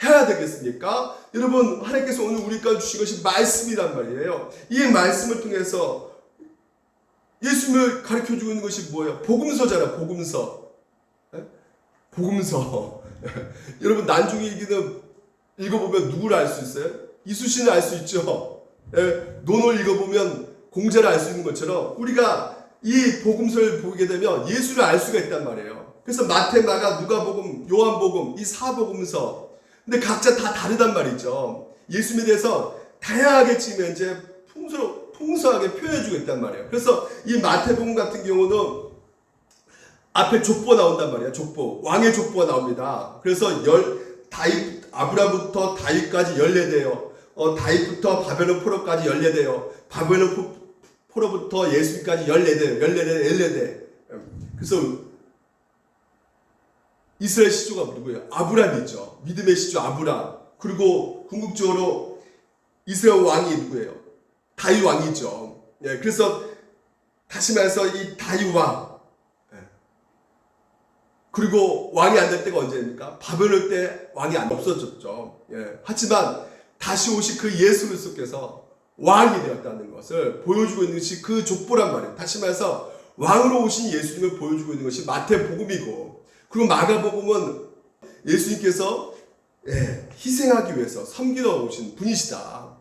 해야 되겠습니까? 여러분 하나님께서 오늘 우리 가운데 주신 것이 말씀이란 말이에요. 이 말씀을 통해서 예수님을 가르쳐주고 있는 것이 뭐예요? 복음서잖아요. 복음서. 복음서. 여러분 난중에 읽어보면 누구를 알 수 있어요? 이수신을 알 수 있죠. 논을 읽어보면 공자를 알 수 있는 것처럼 우리가 이 복음서를 보게 되면 예수를 알 수가 있단 말이에요. 그래서 마태, 마가, 누가복음, 요한복음 이 사복음서, 근데 각자 다 다르단 말이죠. 예수님에 대해서 다양하게 지금 이제 풍성하게 표현해주고 있단 말이에요. 그래서 이 마태복음 같은 경우는 앞에 족보가 나온단 말이에요. 족보, 왕의 족보가 나옵니다. 그래서 아브라함부터 다윗까지 14대요. 다윗부터 바벨론 포로까지 14대요. 바벨론 포로부터 예수님까지 14대. 그래서 이스라엘 시조가 누구예요? 아브라함이죠. 믿음의 시조 아브라함. 그리고 궁극적으로 이스라엘 왕이 누구예요? 다윗 왕이죠. 그래서 다시 말해서 이 다윗 왕. 그리고 왕이 안 될 때가 언제입니까? 바벨론 때 왕이 없어졌죠. 하지만 다시 오신 그 예수 그리스도께서 왕이 되었다는 것을 보여주고 있는 것이 그 족보란 말이에요. 다시 말해서 왕으로 오신 예수님을 보여주고 있는 것이 마태복음이고, 그리고 마가복음은 예수님께서 희생하기 위해서 섬기러 오신 분이시다.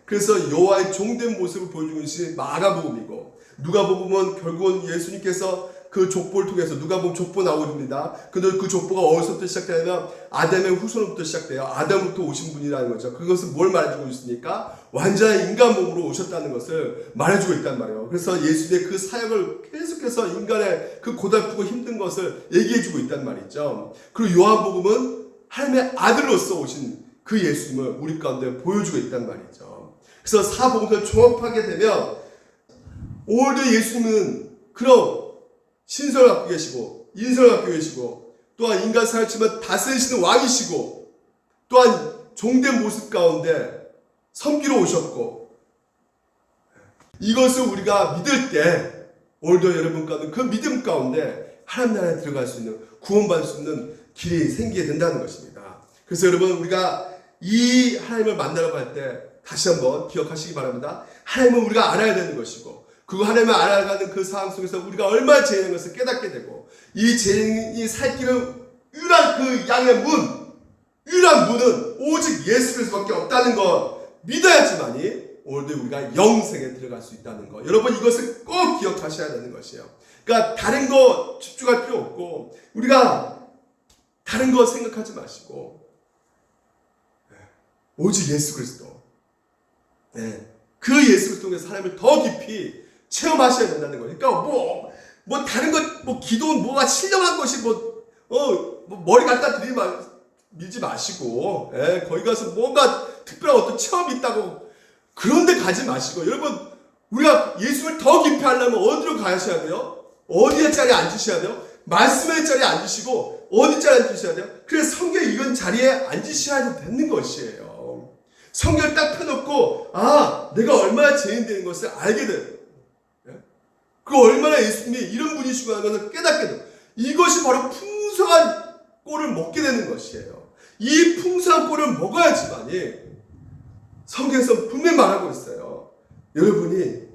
그래서 여호와의 종된 모습을 보여주고 있는 것이 마가복음이고, 누가복음은 결국은 예수님께서 그 족보를 통해서 누가복음 족보 나옵니다. 근데 그 족보가 어디서부터 시작되냐면 아담의 후손부터 시작돼요. 아담부터 오신 분이라는 거죠. 그것은 뭘 말해주고 있습니까? 완전한 인간 몸으로 오셨다는 것을 말해주고 있단 말이에요. 그래서 예수님의 그 사역을 계속해서 인간의 그 고달프고 힘든 것을 얘기해주고 있단 말이죠. 그리고 요한복음은 하나님의 아들로서 오신 그 예수님을 우리 가운데 보여주고 있단 말이죠. 그래서 사복음을 종합하게 되면 오늘도 예수님은 그런 신성을 갖고 계시고 인성을 갖고 계시고 또한 인간 사역지만 다스리시는 왕이시고 또한 종된 모습 가운데 섬기러 오셨고, 이것을 우리가 믿을 때 오늘도 여러분 가운데 그 믿음 가운데 하나님 나라에 들어갈 수 있는, 구원받을 수 있는 길이 생기게 된다는 것입니다. 그래서 여러분 우리가 이 하나님을 만나러 갈 때 다시 한번 기억하시기 바랍니다. 하나님은 우리가 알아야 되는 것이고, 그거 하나님을 알아가는 그 상황 속에서 우리가 얼마나 죄인인 것을 깨닫게 되고, 이 죄인이 살 길은 유일한 그 양의 유일한 문은 오직 예수 그리스도밖에 없다는 걸 믿어야지만이 오늘도 우리가 영생에 들어갈 수 있다는 거, 여러분 이것을 꼭 기억하셔야 되는 것이에요. 그러니까 다른 거 집중할 필요 없고, 우리가 다른 거 생각하지 마시고 오직 예수 그리스도, 그 예수 그리스도 통해서 하나님을 더 깊이 체험하셔야 된다는 거예요. 그러니까 뭐 다른 것, 기도 뭐가 신령한 것이 머리 갖다 밀지 마시고, 거기 가서 뭔가 특별한 어떤 체험이 있다고 그런데 가지 마시고, 여러분 우리가 예수를 더 깊이 하려면 어디로 가셔야 돼요? 어디에 자리에 앉으셔야 돼요? 말씀의 자리에 앉으시고, 어디 자리에 앉으셔야 돼요? 그래서 성경 읽은 자리에 앉으셔야 되는 것이에요. 성경을 딱 펴놓고 내가 얼마나 죄인 되는 것을 알게 돼요. 그 얼마나 예수님이 이런 분이시고 하는 것을 깨닫게 돼요. 이것이 바로 풍성한 꼴을 먹게 되는 것이에요. 이 풍성한 꼴을 먹어야지만이, 성경에서 분명히 말하고 있어요. 여러분이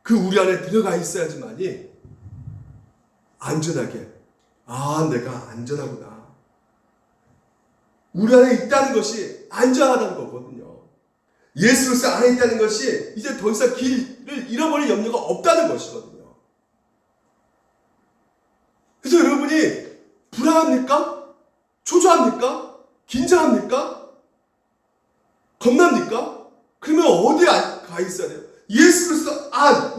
그 우리 안에 들어가 있어야지만이 안전하게, 내가 안전하구나, 우리 안에 있다는 것이 안전하다는 거거든요. 예수로서 안에 있다는 것이 이제 더 이상 길을 잃어버릴 염려가 없다는 것이거든요. 그래서 여러분이 불안합니까? 초조합니까? 긴장합니까? 겁납니까? 그러면 어디에 가 있어야 돼요? 예수 그리스도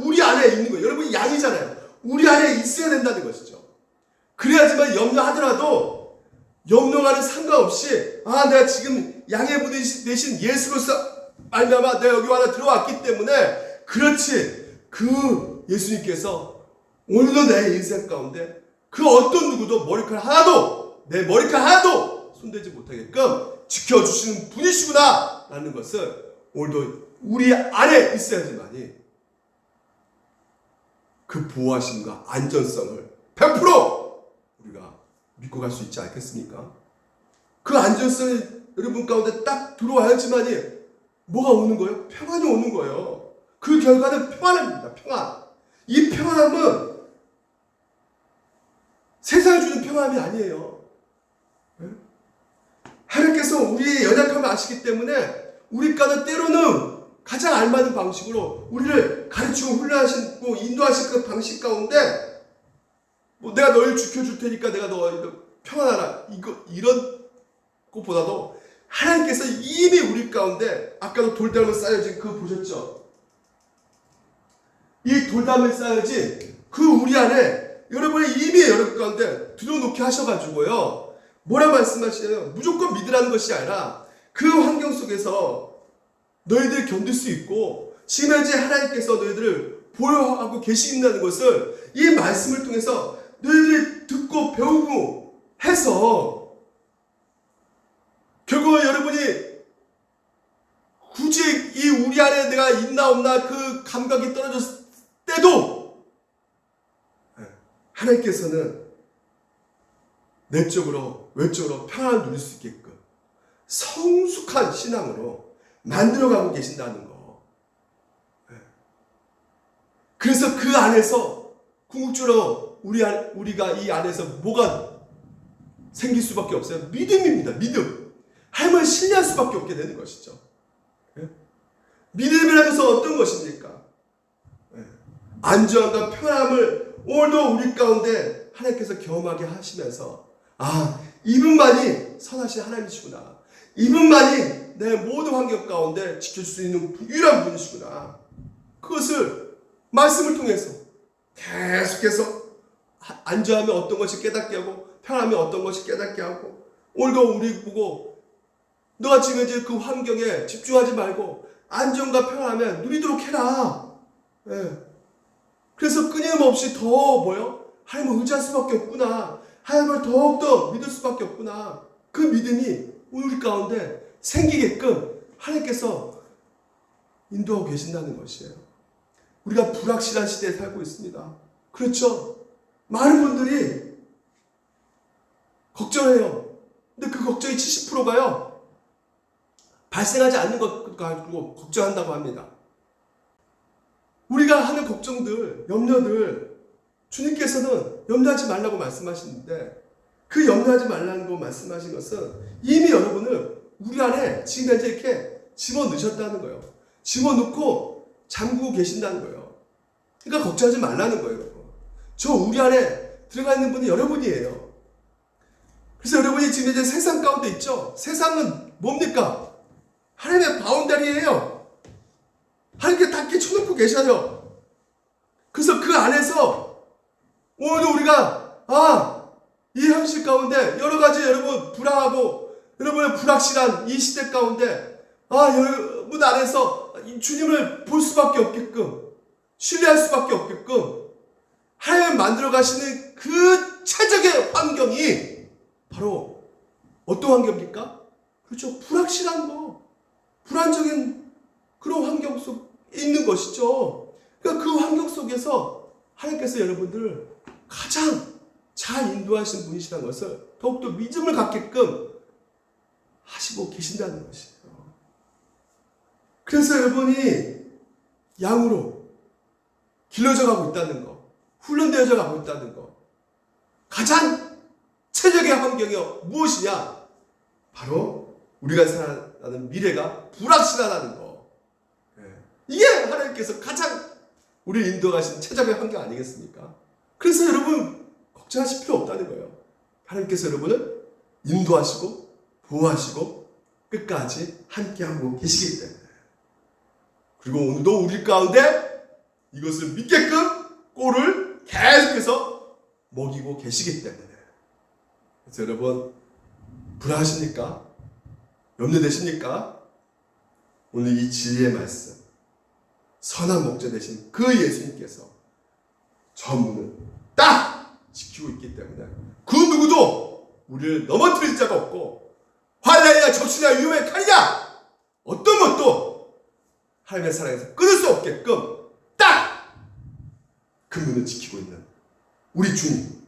우리 안에 있는 거예요. 여러분 양이잖아요. 우리 안에 있어야 된다는 것이죠. 그래야지만 염려하더라도 염려와는 상관없이 내가 지금 양의 분 대신 예수 그리스도 말미암아 내가 여기 하나 들어왔기 때문에 그렇지 그 예수님께서 오늘도 내 인생 가운데 그 어떤 누구도 내 머리카락 하나도 손대지 못하게끔 지켜주시는 분이시구나 라는 것을 오늘도 우리 안에 있어야지만이 그 보호하심과 안전성을 100% 우리가 믿고 갈 수 있지 않겠습니까? 그 안전성이 여러분 가운데 딱 들어와야지만이 뭐가 오는 거예요? 평안이 오는 거예요. 그 결과는 평안입니다. 평안. 이 평안함은 세상이 주는 평안이 아니에요. 하나님께서 우리의 연약함을 아시기 때문에 우리과는 때로는 가장 알맞은 방식으로 우리를 가르치고 훈련하시고 인도하실 그 방식 가운데 내가 너를 지켜줄 테니까 내가 너 평안하라 이런 것보다도 하나님께서 이미 우리 가운데 아까도 돌담을 쌓여진 그거 보셨죠? 이 돌담을 쌓여진 그 우리 안에 여러분이 이미 여러분 가운데 들여놓게 하셔가지고요. 뭐라 말씀하시냐면 무조건 믿으라는 것이 아니라 그 환경 속에서 너희들 견딜 수 있고 지금 현재 하나님께서 너희들을 보호하고 계신다는 것을 이 말씀을 통해서 너희들이 듣고 배우고 해서 결국 여러분이 굳이 이 우리 안에 내가 있나 없나 그 감각이 떨어졌을 때도 하나님께서는 내적으로 외적으로 평안을 누릴 수 있게끔 성숙한 신앙으로 만들어가고 계신다는 거. 그래서 그 안에서 궁극적으로 우리가 이 안에서 뭐가 생길 수밖에 없어요? 믿음입니다. 믿음. 하나님을 신뢰할 수밖에 없게 되는 것이죠. 믿음이라는 것은 어떤 것입니까? 안전과 편함을 오늘도 우리 가운데 하나님께서 경험하게 하시면서 이분만이 선하신 하나님이시구나. 이분만이 내 모든 환경 가운데 지켜줄 수 있는 유일한 분이시구나. 그것을 말씀을 통해서 계속해서 안전하면 어떤 것이 깨닫게 하고 편하면 어떤 것이 깨닫게 하고 오늘도 우리 보고 너가 지금 이제 그 환경에 집중하지 말고 안전과 편안함에 누리도록 해라. 그래서 끊임없이 더 하나님을 의지할 수밖에 없구나. 하나님을 더욱더 믿을 수밖에 없구나. 그 믿음이 우리 가운데 생기게끔 하나님께서 인도하고 계신다는 것이에요. 우리가 불확실한 시대에 살고 있습니다. 그렇죠? 많은 분들이 걱정해요. 근데 그 걱정이 70%가요. 발생하지 않는 것 가지고 걱정한다고 합니다. 우리가 하는 걱정들, 염려들 주님께서는 염려하지 말라고 말씀하시는데 그 염려하지 말라는 거 말씀하신 것은 이미 여러분을 우리 안에 지금 현재 이렇게 집어넣으셨다는 거예요. 집어넣고 잠그고 계신다는 거예요. 그러니까 걱정하지 말라는 거예요. 저 우리 안에 들어가 있는 분이 여러분이에요. 그래서 여러분이 지금 이제 세상 가운데 있죠. 세상은 뭡니까? 하나님의 바운다리예요. 하나님께 다 끼쳐놓고 계셔요. 그래서 그 안에서 오늘도 우리가 이 현실 가운데 여러 가지 여러분 불안하고 여러분의 불확실한 이 시대 가운데 여러분 안에서 주님을 볼 수밖에 없게끔 신뢰할 수밖에 없게끔 하나님 만들어 가시는 그 최적의 환경이 바로 어떤 환경입니까? 그렇죠. 불확실한 거, 불안적인 그런 환경 속에 있는 것이죠. 그러니까 그 환경 속에서 하나님께서 여러분들을 가장 잘 인도하시는 분이시라는 것을 더욱더 믿음을 갖게끔 하시고 계신다는 것이에요. 그래서 여러분이 양으로 길러져 가고 있다는 거, 훈련되어져 가고 있다는 거, 가장 최적의 환경이 무엇이냐? 바로 우리가 살아가는 미래가 불확실하다는 거. 이게 하나님께서 가장 우리를 인도하신 최적의 환경 아니겠습니까? 그래서 여러분 걱정하실 필요 없다는 거예요. 하나님께서 여러분을 인도하시고 보호하시고 끝까지 함께하고 계시기 때문에, 그리고 오늘도 우리 가운데 이것을 믿게끔 꼴을 계속해서 먹이고 계시기 때문에. 그래서 여러분, 불안하십니까? 염려되십니까? 오늘 이 진리의 말씀, 선한 목자 되신 그 예수님께서 저 문을 딱 지키고 있기 때문에 그 누구도 우리를 넘어뜨릴 자가 없고, 환난이나 적신이나 위험의 칼이냐 어떤 것도 하나님의 사랑에서 끊을 수 없게끔 딱 그 문을 지키고 있는 우리 주님,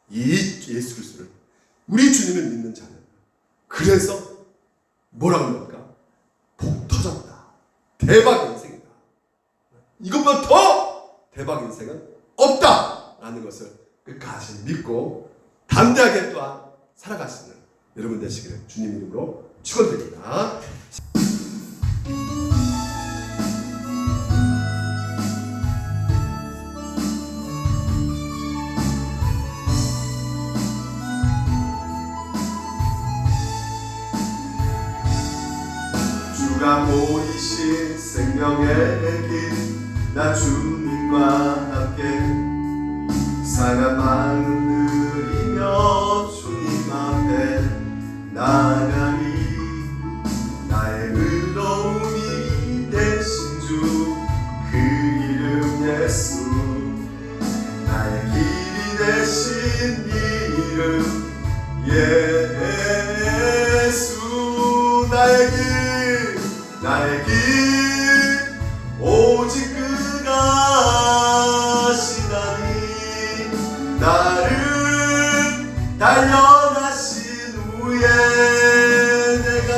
이 예수 그리스도를, 우리 주님을 믿는 자는, 그래서 뭐라고 합니까? 복 터졌다, 대박 인생이다, 이것보다 더 대박 인생은 없다라는 것을 끝까지 믿고 담대하게 또한 살아가시는 여러분 되시기를 주님 이름으로 축원드립니다. 주가 보이신 생명의 길, 나 주님과 함께 사랑 마음 들이며 주님 앞에 나가리. 나의 의로움이 되신 주, 그 이름 예수, 나의 길이 되신 이 이름 예수. 나의 길 오직 그가 시다니. 나를 단련하신 후에 내가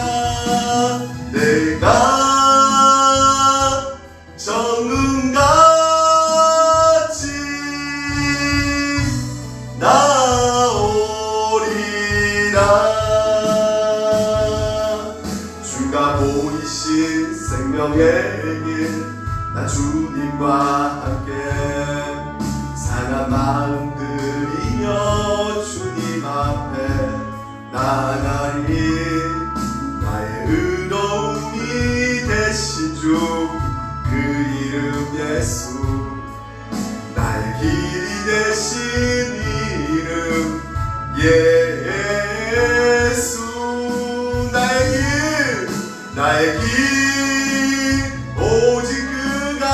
정금같이 나오리라. 주가 보이신 생명의 길, 나 주님과 함께 상한 마음 들이며 주님 앞에 나가리. 나의 의로움이 되신 주, 그 이름 예수, 나의 길이 되신 이름 예수. 나의 길 오직 그가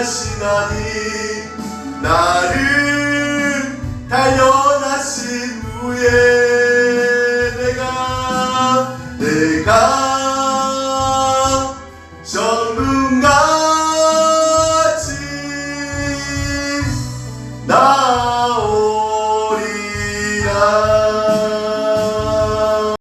시나니. 나를 단련하신 후에 내가 정금같이 나오리라.